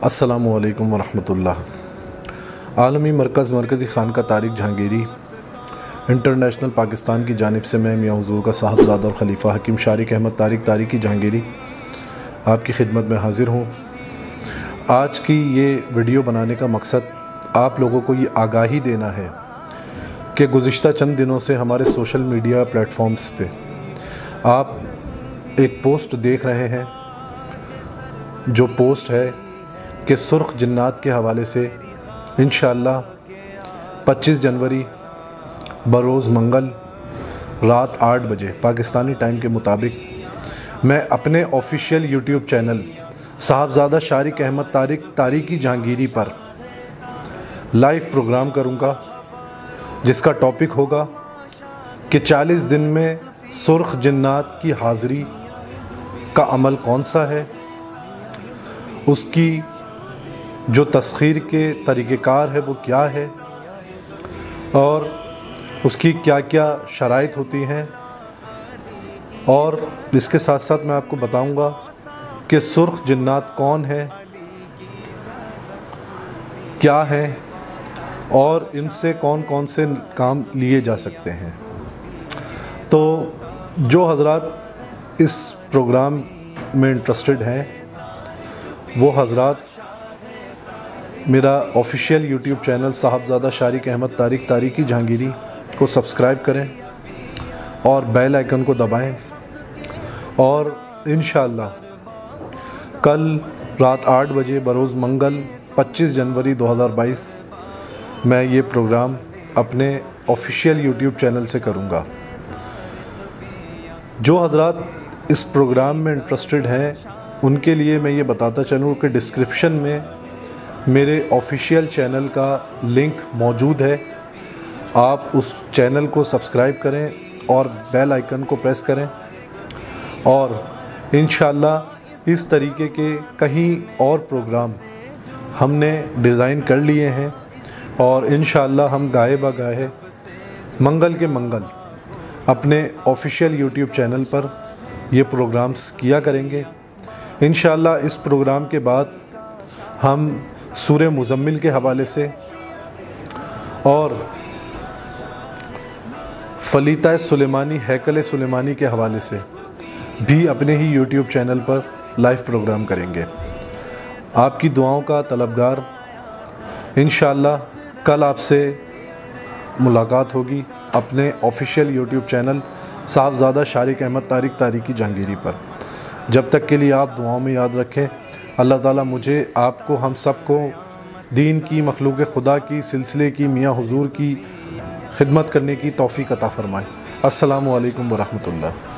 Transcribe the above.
अस्सलामु अलैकुम वरहमतुल्लाह। आलमी मरकज़ी खानका तारिक जहांगीरी इंटरनेशनल पाकिस्तान की जानिब से मैं मियां हुज़ूर का साहबज़ादा और ख़लीफ़ा हकीम शारिक अहमद तारिकी जहांगीरी आपकी खिदमत में हाज़िर हूँ। आज की ये वीडियो बनाने का मकसद आप लोगों को ये आगाही देना है कि गुज़िश्ता चंद दिनों से हमारे सोशल मीडिया प्लेटफॉर्म्स पे आप एक पोस्ट देख रहे हैं, जो पोस्ट है कि सुर्ख जिन्नात के हवाले से इंशाअल्लाह 25 जनवरी बरोज़ मंगल रात 8 बजे पाकिस्तानी टाइम के मुताबिक मैं अपने official YouTube channel Sahabzada Sharik Ahmad Tariqi Jahangiri पर लाइव प्रोग्राम करूँगा, जिसका टॉपिक होगा कि 40 दिन में सुर्ख जिन्नात की हाज़िरी का अमल कौन सा है, उसकी जो तस्खीर के तरीक़ेकार है वो क्या है और उसकी क्या क्या शराइत होती हैं। और इसके साथ साथ मैं आपको बताऊंगा कि सुर्ख जिन्नात कौन है, क्या है और इनसे कौन कौन से काम लिए जा सकते हैं। तो जो हज़रात इस प्रोग्राम में इंटरेस्टेड हैं वो हज़रात मेरा official YouTube channel Sahabzada Sharik Ahmad Tariqi Jahangiri को सब्सक्राइब करें और बेल आइकन को दबाएं। और इंशाअल्लाह कल रात 8 बजे बरोज़ मंगल 25 जनवरी 2022 मैं ये प्रोग्राम अपने ऑफिशियल यूट्यूब चैनल से करूँगा। जो हज़रात इस प्रोग्राम में इंटरेस्टेड हैं उनके लिए मैं ये बताता चलूँ कि डिस्क्रिप्शन में मेरे ऑफिशियल चैनल का लिंक मौजूद है। आप उस चैनल को सब्सक्राइब करें और बेल आइकन को प्रेस करें और इंशाअल्लाह इस तरीके के कहीं और प्रोग्राम हमने डिज़ाइन कर लिए हैं और इंशाअल्लाह हम गाहे बगाहे मंगल के मंगल अपने ऑफिशियल यूट्यूब चैनल पर ये प्रोग्राम्स किया करेंगे। इंशाअल्लाह इस प्रोग्राम के बाद हम सूरे मुज़म्मिल के हवाले से और फलीता सुलेमानी हैकल सुलेमानी के हवाले से भी अपने ही यूट्यूब चैनल पर लाइव प्रोग्राम करेंगे। आपकी दुआओं का तलबगार इंशाअल्लाह कल आपसे मुलाकात होगी अपने official YouTube channel Sahabzada Sharik Ahmad Tariqi Jahangiri पर। जब तक के लिए आप दुआओं में याद रखें। अल्लाह ताला मुझे, आपको, हम सब को दीन की, मखलूक खुदा की, सिलसिले की, मियाँ हुज़ूर की खिदमत करने की तौफ़ीक़ अता फ़रमाए। अस्सलामु अलैकुम वरहमतुल्लाह।